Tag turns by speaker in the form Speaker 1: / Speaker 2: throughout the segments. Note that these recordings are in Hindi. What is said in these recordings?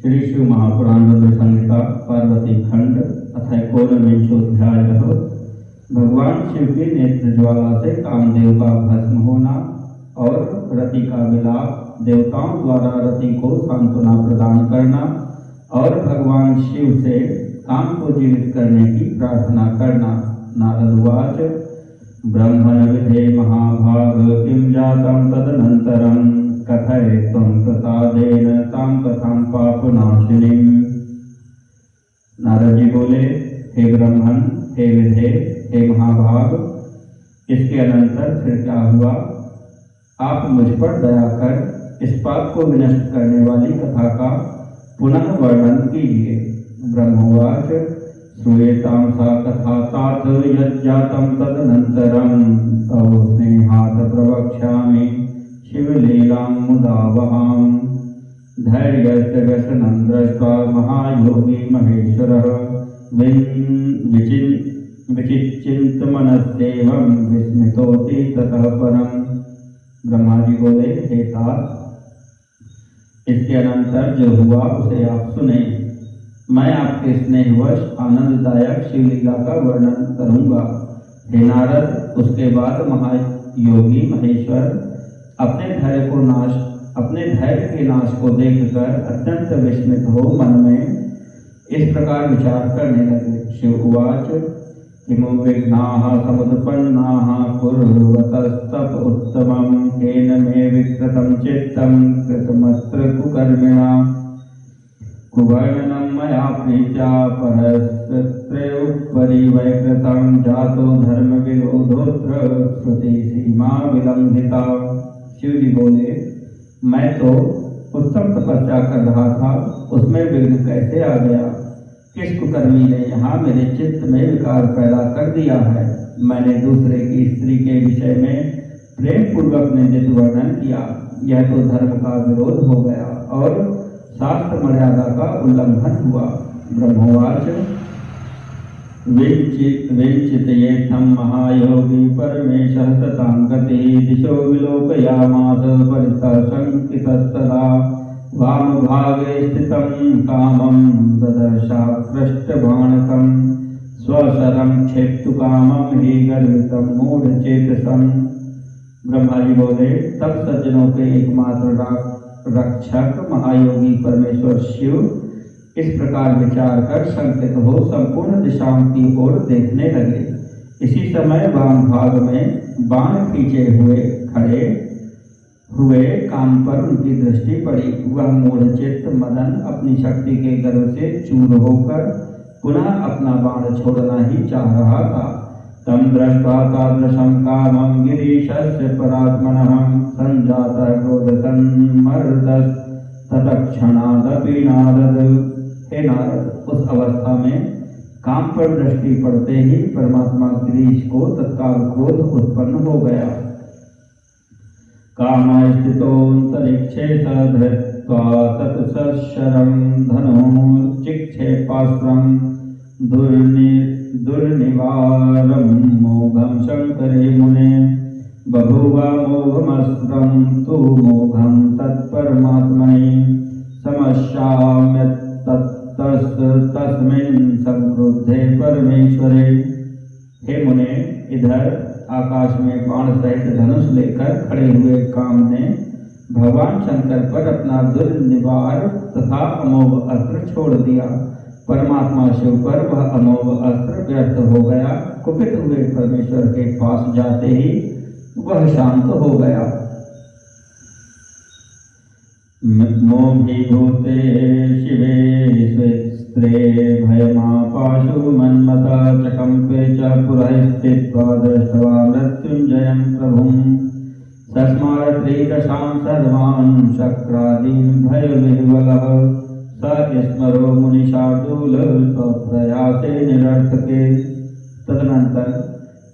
Speaker 1: श्री शिव महापुराण रुद्र संहिता पार्वती खंड अथ एकोनविंशोऽध्यायः। भगवान शिव की नेत्र ज्वाला से कामदेव का भस्म होना और रति का विलाप, देवताओं द्वारा रति को सांत्वना प्रदान करना और भगवान शिव से काम को जीवित करने की प्रार्थना करना। नारद उवाच ब्रह्मण विधे महाभाग किं जातं तदनन्तरं कथय त्वं प्रसादेन तां कथां पापनाशिनीं। नारद जी बोले, हे ब्रह्मन, हे विधे, हे महाभाग, इसके अनंतर फिर क्या हुआ? आप मुझ पर दया कर इस पाप को विनष्ट करने वाली कथा का पुनः वर्णन कीजिए। ब्रह्मोवाच श्रूयतां सा कथा तात यज्जातं तदनन्तरं तव स्नेहात् प्रवक्ष्यामि शिवलीलां मुदा वहाम्। धैर्यस्य व्यसनं दृष्ट्वा महायोगी महेश्वरः विचिच्चिन्तमनस्येवं विस्मितोति ततः परम्। ब्रह्मा जी बोले, हे तात, इसके अनंतर जो हुआ उसे आप सुने। मैं आपके स्नेहवश आनंददायक शिवलीला का वर्णन करूंगा। हे नारद, उसके बाद महायोगी महेश्वर अपने धैर्य के नाश को देखकर अत्यंत विस्मित हो मन में इस प्रकार विचार करने लगे। शिव उवाच किमु विघ्नाः समुत्पन्नाः कुर्वतस्तप उत्तमं केन मे विकृतं चित्तं कृतमत्र कुकर्मिणा। कुवर्णनं मया प्रीत्या परस्त्रेयुपरि वैकृतं जातो धर्मविरोधोऽत्र श्रुतिसीमा विलंघिता। शिव जी बोले, मैं तो उत्तम तपस्या कर रहा था, उसमें विघ्न कैसे आ गया? किस कुकर्मी ने यहाँ मेरे चित्त में विकार पैदा कर दिया है? मैंने दूसरे की स्त्री के विषय में प्रेम पूर्वक निंदित वर्णन किया, यह तो धर्म का विरोध हो गया और शास्त्र मर्यादा का उल्लंघन हुआ। ब्रह्मोवाच विचिन्तयेत्थं महायोगी परमेशः सतां गतिः दिशो विलोकयामास परितः शङ्कितस्तदा। वामभागे स्थितं कामं ददर्शाकृष्टबाणकं स्वशरं क्षेप्तु कामं हि गर्वितं मूढचेतसं। ब्रह्मा जी बोले, तब सज्जनों के एकमात्र रक्षक महायोगी परमेश्वर शिव इस प्रकार विचार कर शंकित हो संपूर्ण दिशाओं की ओर देखने लगे। इसी समय वाम भाग में बाण खींचे हुए खड़े हुए काम पर उनकी दृष्टि पड़ी। वह मूढ़चित्त मदन अपनी शक्ति के गर्व से चूर होकर पुनः अपना बाण छोड़ना ही चाह रहा था। तं दृष्ट्वा तादृशं कामं गिरीशस्य परात्मनः संजातः क्रोधसन्मर्दस्तत्क्षणादपि नारद। हे नारद, उस अवस्था में काम पर दृष्टि पड़ते ही परमात्मा गिरीश को तत्काल क्रोध उत्पन्न हो गया। कामस्थितोऽन्तरिक्षे सधृत्वा तत्सशरं धनुश्चिक्षेपास्त्रं दुर्निवारं मोघं शङ्करे मुने। बभूव मोघमस्त्रं तु मोघं तत्परमात्मने समस्याम्यत्तस्मिन् संक्रुद्धे परमेश्वरे। हे मुने, इधर आकाश में बाण सहित धनुष लेकर खड़े हुए काम ने भगवान शंकर पर अपना दुर्निवार तथा अमोघ अस्त्र छोड़ दिया। परमात्मा शिव पर वह अमोघ अस्त्र व्यर्थ हो गया। कुपित हुए परमेश्वर के पास जाते ही वह शांत हो गया। मोहीभूते शिवे स्त्रे भयमापाशु मन्मता चकम्पे च पुरः स्थित्वा दृष्ट्वा मृत्युञ्जयं प्रभुं सस्मारत्रिदशां सर्वान् शक्रादीन् भयविह्वलः स स्मरो मुनिशार्दूल स्वप्रयासे निरर्थके। तदनंतर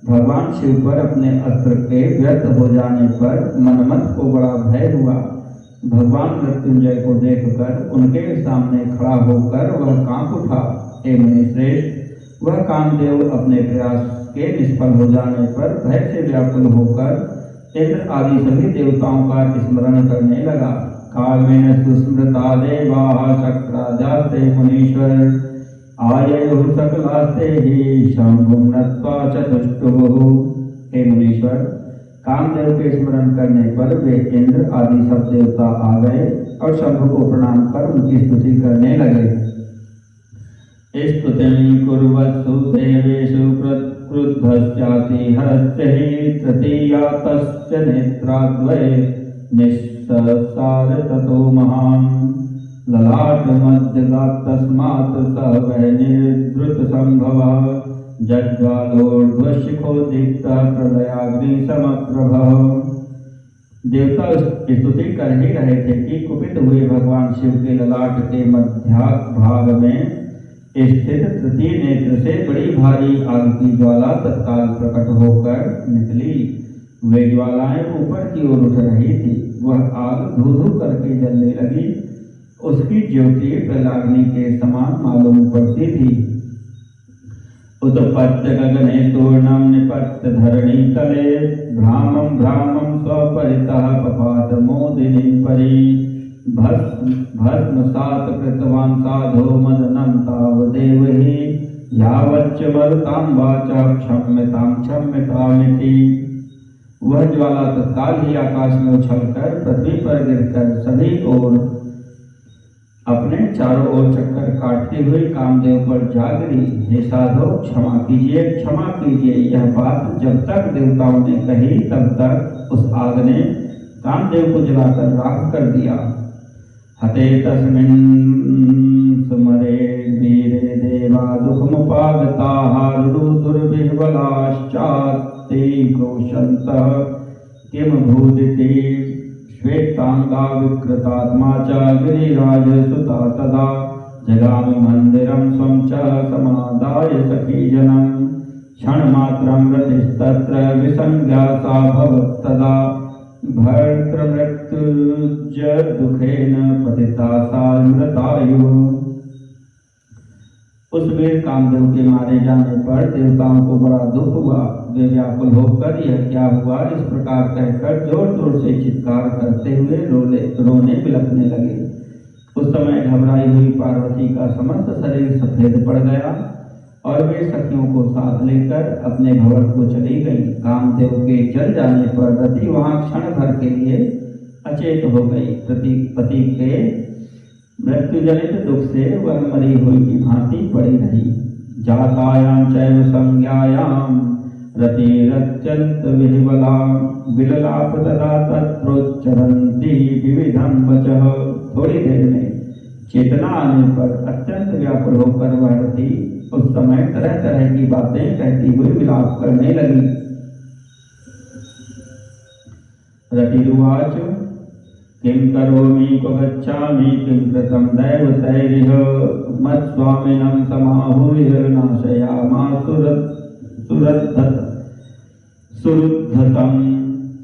Speaker 1: भगवान शिव पर अपने अस्त्र के व्यर्थ हो जाने पर मनमथ को बड़ा भय हुआ। भगवान मृत्युंजय को देखकर उनके सामने खड़ा होकर वह कांप उठा। हे मुनिश्रेष्ठ, वह कामदेव अपने प्रयास के निष्फल हो जाने पर भय से व्याकुल होकर इंद्र आदि सभी देवताओं का स्मरण करने लगा। कामेन सुस्मृता देवाः शक्राद्यास्ते मुनीश्वर आययुः सकलास्ते हि शंभुं नत्वा चतुष्टुभुः। हे मुनीश्वर, कामदेव के स्मरण करने पर वे इंद्र आदि सब देवता आ गए और शंभु को प्रणाम कर उनकी स्तुति करने लगे। स्तुतिं कुर्वत्सु देवेषु क्रुद्धश्चातिहरश्च हि तृतीयातश्च नेत्राद्वये निःससार ततो महान् ललाटमध्यगात् तस्मात् स वै निर्धृतसम्भवः जज्ज्वालोर्ध्वशिखोदीप्तः प्रलयाग्निसमप्रभः। देवता स्तुति कर ही रहे थे कि कुपित हुए भगवान शिव के ललाट के मध्य भाग में स्थित तृतीय नेत्र से बड़ी भारी आग की ज्वाला तत्काल प्रकट होकर निकली। वे ज्वालाएं ऊपर की ओर उठ रही थी। वह आग धू धू करके जलने लगी। उसकी ज्योति प्रलाग्नि के समान मालूम पड़ती थी। उत्पत्य गगने तूर्णम निपत्य धरणी तले भ्रामं भ्रामं स्वपरितः पपात मोदिनीं परि भस्मसात कृतवान् साधो मदनं तावदेव हि यावच्च मरुतां वाचा क्षम्यतामिति। वह ज्वाला तत्काल ही आकाश में उछलकर पृथ्वी पर गिरकर सभी ओर अपने चारों ओर चक्कर काटती हुई कामदेव पर जा गिरी। हे साधो, क्षमा कीजिए। यह बात जब तक देवताओं ने कही तब तक उस आग ने कामदेव को जलाकर राख कर दिया। हते तस्मिन् सुमरे वीरे देवा दुःखमुपागताः दुर्विह्वलाश्चात्ते क्रोशन्तः किं भूदिति श्वेतांगा विकृतात्मा च गिरिराजसुता तदा जगामि मन्दिरं स्वं च समादाय सखीजनं क्षणमात्रं रतिस्तत्र विसंज्ञा सा भवत्तदा भर्तृमृत्युज दुखेन पतिता सा मृतायुः। उस वीर कामदेव के मारे जाने पर देवताओं को बड़ा दुख हुआ। वे व्याकुल होकर यह क्या हुआ इस प्रकार कहकर जोर जोर से चित्कार करते हुए रोने बिलखने लगे। उस समय घबराई हुई पार्वती का समस्त शरीर सफेद पड़ गया और वे सखियों को साथ लेकर अपने भवन को चली गई। कामदेव के जल जाने पर रति वहां क्षण भर के लिए अचेत हो गई। पति के मृत्यु जनित दुख से वह मरी हुई की भांति पड़ी रही। जातायां चैव संज्ञायां रतिरत्यंत विह्वलां विललाप तदा तत्रोच्चरन्ति विविधं वचः। थोड़ी देर में चेतना आने पर अत्यंत व्याकुल होकर वह रति उस समय तरह तरह की बातें कहती हुई विलाप करने लगी। रतिरुवाच किं करोमि क्व गच्छामि किं कृतं दैवतैरिह मत्स्वामिनं समाहूय नाशयामासुरुद्धतं।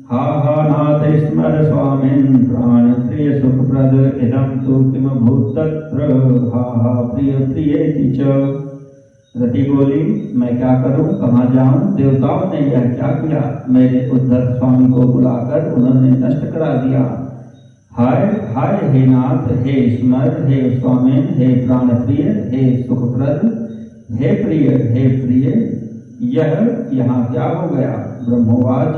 Speaker 1: हा हा नाथ स्मर स्वामिन् प्राणप्रिय सुखप्रद इदं तु किमभूत् तत्र हा हा प्रिय प्रियेति च। रति बोली, मैं क्या करूं, कहाँ जाऊं? देवताओं ने यह क्या किया? मेरे उद्धत स्वामी को बुलाकर उन्होंने नष्ट करा दिया। हाय हाय हे नाथ, हे स्मर, हे स्वामिन, हे प्राणप्रिय, हे सुखप्रद, हे प्रिय, यह यहाँ क्या हो गया? ब्रह्मोवाच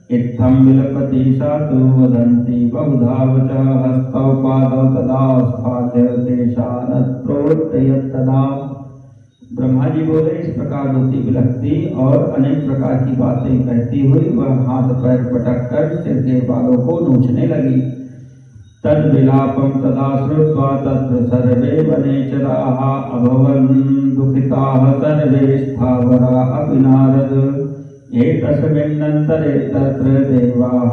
Speaker 1: इत्थं विलपति सा तु वदन्ति बहुधा वचः हस्तौ पादौ तदा स्फाल्य देशानत्रोत्तयत्तदा। ब्रह्मा जी बोले, इस प्रकार रोती बिलखती और अनेक प्रकार की बातें कहती हुई वह हाथ पैर पटक कर सिर के बालों को नोचने लगी। तद विलापम तदा श्रुत्वा तत्र सर्वे वनेचराः अभवन् दुःखिताः सर्वे स्थावरा अपि नारद। एतस्मिन्नन्तरे तत्र देवाः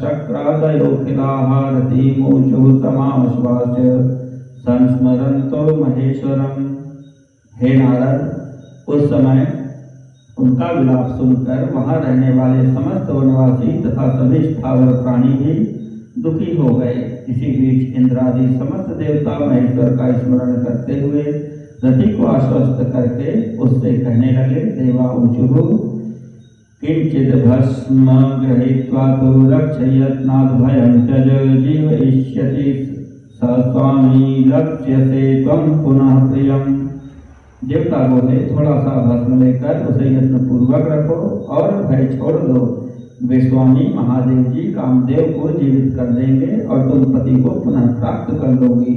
Speaker 1: शक्रादयोऽखिलाः रतिमूचुः समाश्वास्य संस्मरन्तो महेश्वरम्। हे नारद, उस समय उनका विलाप सुनकर वहां रहने वाले समस्त वनवासी तथा सभी स्थावर प्राणी भी दुखी हो गए। इसी बीच इंद्रादि समस्त देवता महेश्वर का स्मरण करते हुए रति को आश्वस्त करके उससे कहने लगे, देवा ऊचुः, किंचिद भस्म गृहीत्वा तो रक्षयत्नात् भयं त्यज जीवयिष्यति स स्वामी लक्ष्यसे त्वं पुनः प्रियम। देवता बोले थोड़ा सा भस्म लेकर उसे यत्न पूर्वक रखो और भय छोड़ दो। वे स्वामी महादेव जी कामदेव को जीवित कर देंगे और तुम पति को पुनः प्राप्त कर लोगी।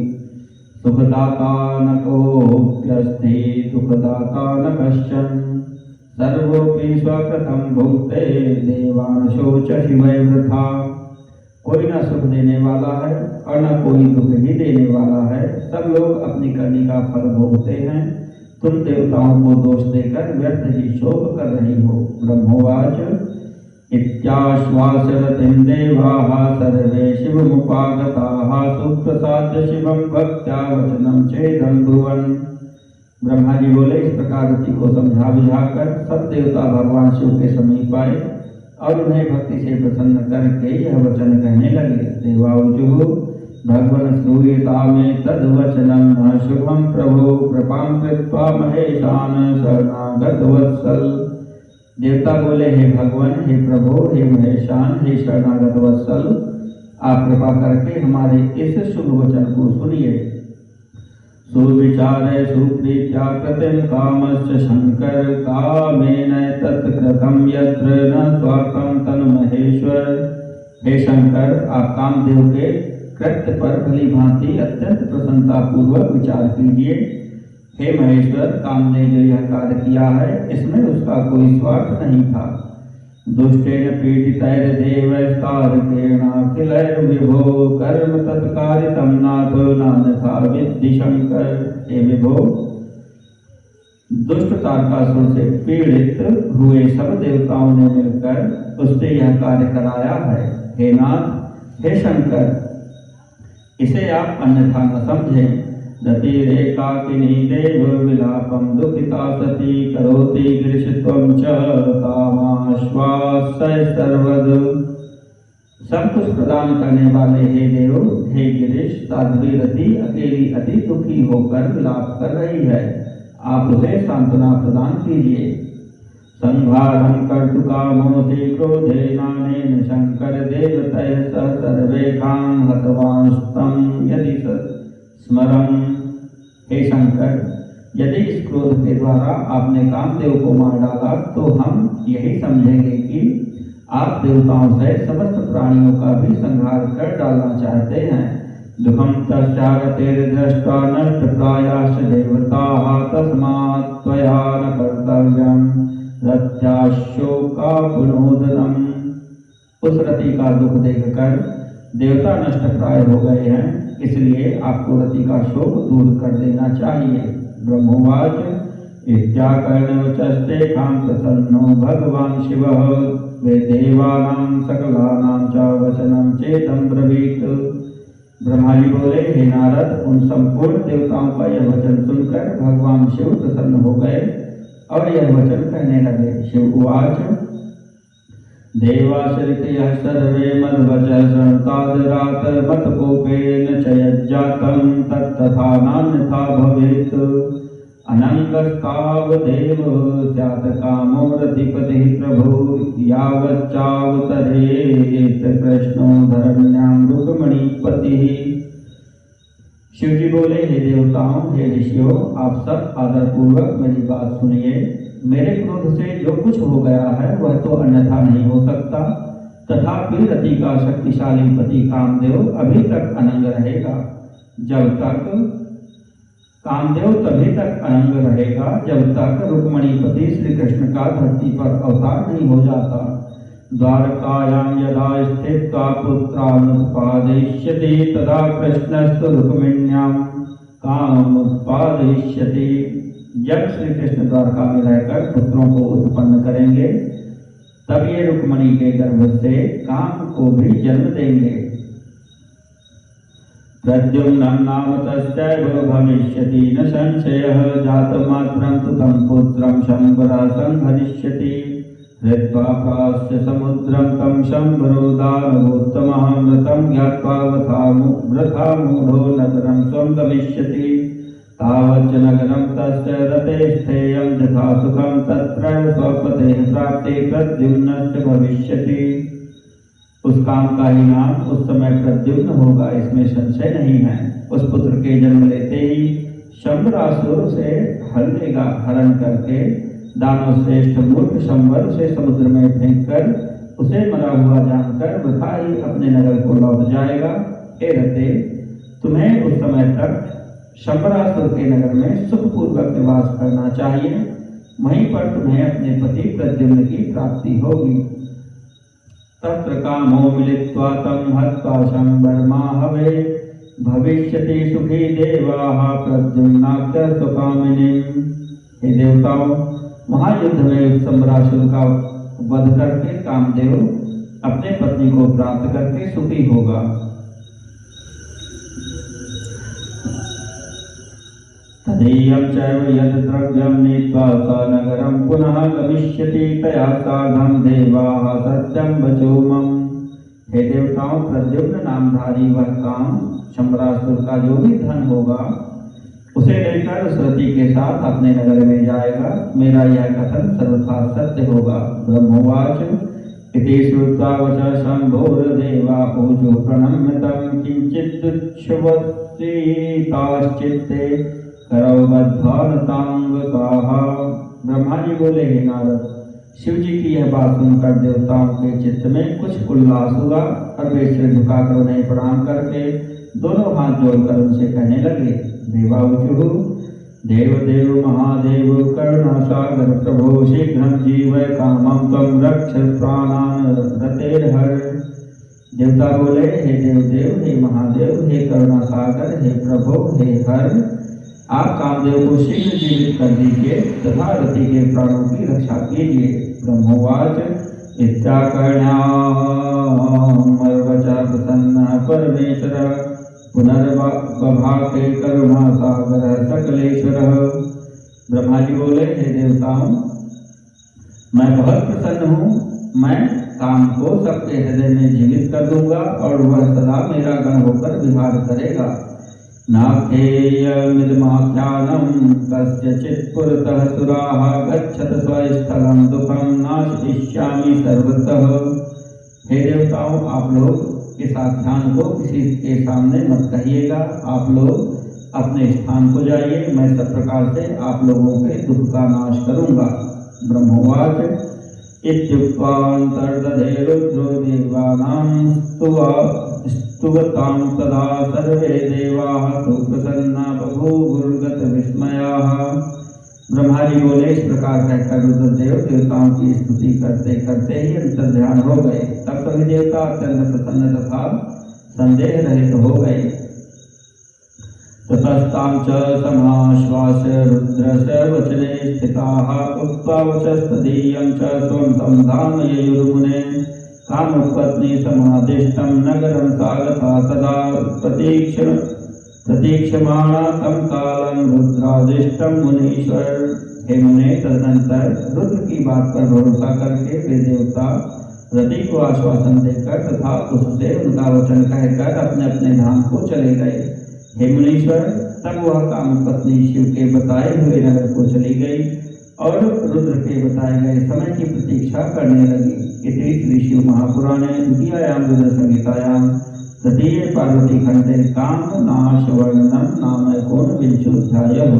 Speaker 1: सुखदाता न कोऽप्यस्ति दुखदाता न कश्चन सर्वोऽपि स्वकृतं भुङ्क्ते देवांशोचति वै वृथा। कोई न सुख देने वाला है और न कोई दुख ही देने वाला है, सब लोग अपनी करनी का फल भोगते हैं। तुम देवताओं को दोष देकर व्यर्थ ही शोक कर रही हो। ब्रह्मोवाच इत्याश्वासरतिं देवाः सर्वे शिवमुपागताः सुप्रसाद्य शिवं भक्त्या वचनं चेदं ब्रुवन्। ब्रह्मा जी बोले इस प्रकार रति को समझा बुझाकर सब देवता भगवान शिव के समीप आए और उन्हें भक्ति से प्रसन्न करके यह वचन कहने लगे। देवाऊचुः भगवन् श्रूयतामेतद् तद्वचनं न शुभं प्रभो कृपां कृत्वा महेशान शरणागत वत्सल। देवता बोले हे भगवान, हे प्रभु, हे महेशान, हे शरणागत वत्सल, आप कृपा करके हमारे इस शुभ वचन को सुनिए। सुविचारे सुप्रीत्या कृतिं कामस्य शंकर कामेन तत्कृतं यत्र न स्वार्थं तनु महेश्वर। हे शंकर, आप कामदेव के कृत्य पर भली भांति अत्यंत प्रसन्नता पूर्वक विचार कीजिए। हे महेश्वर, काम ने जो यह कार्य किया है इसमें उसका कोई स्वार्थ नहीं था। दुष्टेन पीडितैर्देवैस्तारकेणाखिलैर्विभो कर्म तत्कारितं नाथो नान्यथा विद्धि शंकर। हे विभो, दुष्ट तारकासुर से पीड़ित हुए सब देवताओं ने मिलकर उससे यह कार्य कराया है। हे नाथ, हे शंकर, इसे आप अन्यथा न समझें। रतिरेकाकिनी देव विलापं दुखिता सती करोति गिरिशत्वं च तामाश्वासय सर्वद। सब कुछ प्रदान करने वाले हे देव, हे गिरीश, साध्वी रति अकेली अति दुखी होकर विलाप कर रही है, आप उसे सांत्वना प्रदान कीजिए। संहारं कर्तुकामोऽसि क्रोधेनानेन शंकर देवतैः सह सर्वेषां हतवांस्तं यदि स्मरं। हे शंकर, यदि इस क्रोध के द्वारा आपने कामदेव को मार डाला तो हम यही समझेंगे कि आप देवताओं से समस्त प्राणियों का भी संहार कर डालना चाहते हैं। दुखम तस्यागतिर्दृष्ट्वा नष्टप्रायाश्च देवताः तस्मात् त्वया न कर्तव्यं रत्याशोकापुनोदनम्। उस रति का दुख देखकर देवता नष्ट प्राय हो गए हैं, इसलिए आपको रति का शोक दूर कर देना चाहिए। ब्रह्मोवाच इत्याकर्णवचस्तेषां प्रसन्नो भगवान् शिवः वे देवानां सकलानां च वचनं चेदं ब्रवीत्। ब्रह्मा जी बोले हे नारद, उन संपूर्ण देवताओं का यह वचन सुनकर भगवान शिव प्रसन्न हो गए और यह वचन कहने लगे। शिव उवाच देवाश्रितयः सर्वे मद्वचः शृणुतादरात् मत्कोपेन च यज्जातं तत्तथा नान्यथा भवेत्। अनङ्गस्तावदेव स्यात् कामो रतिपतिः प्रभु यावच्चावतरेत् कृष्णो धरण्यां रुक्मिणीपतिः। शिव जी बोले हे देवताओं, हे ऋषियों, आप सब आदरपूर्वक मेरी बात सुनिए। मेरे क्रोध से जो कुछ हो गया है वह तो अन्यथा नहीं हो सकता, तथापि रति का शक्तिशाली पति कामदेव अभी तक अनंग रहेगा। जब तक कामदेव तभी तक अनंग रहेगा जब तक रुक्मिणीपति श्री कृष्ण का धरती पर अवतार नहीं हो जाता। द्वारकायां यदा स्थित्वा पुत्रानुत्पादयिष्यति तदा कृष्णस्तु रुक्मिण्यां काममुत्पादयिष्यति। जब श्री कृष्ण द्वारका में रहकर पुत्रों को उत्पन्न करेंगे तब ये रुक्मिणी के गर्भ से काम को भी जन्म देंगे। प्रद्युम्नं नाम तस्यैव भविष्यति न संशयः जातमात्रं तु तं पुत्रं शंबरः संहरिष्यति। हृत्वा प्रास्य समुद्रं तं शंबरो दानवोत्तमः मृतं ज्ञात्वा वृथा मूढो नगरं स्वं गमिष्यति। तावच्च नगरं तस्य रतेस्थेयं यथा सुखं तत्रैव स्वपतेः प्राप्ते प्रद्युम्नश्च भविष्यति। उस काम का ही नाम उस समय प्रद्युम्न होगा, इसमें संशय नहीं है। उस पुत्र के जन्म लेते ही शंबरासुर उसे हर लेगा, हरण करके दानव श्रेष्ठ मूर्ख शंबर उसे समुद्र में फेंककर उसे मरा हुआ जानकर वृथा ही अपने नगर को लौट जाएगा। हे रते, तुम्हें उस समय तक शंबरासुर के नगर में सुखपूर्वक निवास करना चाहिए, वहीं पर तुम्हें अपने पति प्रद्युम्न की प्राप्ति होगी। तत्र कामो मिलित्वा तं हत्वा शंबरमाहवे भविष्यति सुखी देवाः प्रद्युम्नाख्य स्वकामिनीम्। हे देवताओं, महायुद्ध में उस शंबरासुर का वध करके कामदेव अपने पत्नी को प्राप्त करके सुखी होगा। तदीयं चैव यद् द्रव्यं नीत्वा स नगरं पुनः गमिष्यति तया सार्धं देवाः सत्यं वचोमम्। हे देवताओं, प्रद्युम्न नामधारी वह काम शंबरासुर का जो भी धन होगा उसे लेकर उस रति के साथ अपने नगर में जाएगा। मेरा यह कथन सर्वथा सत्य होगा। ब्रह्मोवाच इति श्रुत्वा वच शंभोर्देवा ऊचु प्रणम्य तं किंचित् तुच्छ्वसिताश्चित्ते करौ बद्धानतांगकाः। ब्रह्मा जी बोले, हे नारद, शिव जी की यह बात सुनकर देवताओं के चित्त में कुछ उल्लास हुआ और वे सिर झुकाकर उन्हें प्रणाम करके दोनों हाथ जोड़कर उनसे कहने लगे, देवाऊचुः देव देव महादेव करुणा सागर प्रभो शीघ्रं जीवय कामं त्वं रक्ष प्राणान् रतेर्हर। देवता बोले, हे देव देव, हे महादेव, हे करुणा सागर, हे प्रभो, हे हर, आप कामदेव को शीघ्र जीवित कर दीजिए तथा रति के प्राणों की रक्षा कीजिए। ब्रह्मोवाच इत्याकर्ण्यामर्वच प्रसन्न परमेश्वर पुनर्बभाके करुणा सागर सकलेश्वर। ब्रह्मा जी बोले, हे देवताओं, मैं बहुत प्रसन्न हूँ। मैं काम को सबके हृदय में जीवित कर दूंगा और वह सदा मेरा गण होकर विहार करेगा। नाख्येयमिदमाख्यानं कस्यचित् पुरतः सुराः गच्छत स्वस्थलं दुःखं नाशयिष्यामि सर्वतः। हे देवताओं, आप लोग इस आख्यान को किसी के सामने मत कहिएगा। आप लोग अपने स्थान को जाइए, मैं सब प्रकार से आप लोगों के दुख का नाश करूंगा। ब्रह्मोवाच इत्युक्त्वान्तर्दधे रुद्रो देवानां स्तुवतां तदा सर्वे देवाः सुप्रसन्ना बभूवुर्गत विस्मयाः। ब्रह्मा जी बोले, इस प्रकार कहकर रुद्रदेव देवताओं की स्तुति करते करते ही अंतर्ध्यान हो गए। तब सभी देवता अत्यंत प्रसन्न तथा संदेह रहित हो गए। ततस्तां च समाश्वास्य रुद्रस्य वचने स्थिताः उक्त्वा वचस्तदीयं च स्वं तं धाम ययुर्मुने कामपत्नी समादिष्टं नगरं सागता तदा प्रतीक्षमाणा तं कालं रुद्रादिष्टं मुनीश्वर। हे मुने, तदनंतर रुद्र की बात पर भरोसा करके वे देवता रति को आश्वासन देकर तथा उससे उनका वचन कहकर अपने अपने धाम को चले गए। हे मुनीश्वर, तब वह कामपत्नी शिव के बताए हुए नगर को चली गई और रुद्र के बताए गए समय की प्रतीक्षा करने लगी। इति श्री शिव महापुराणे द्वितीयायां रुद्र संहितायां तृतीये पार्वती खंडे काम नाश वर्णनम नाम 19 अध्यायः।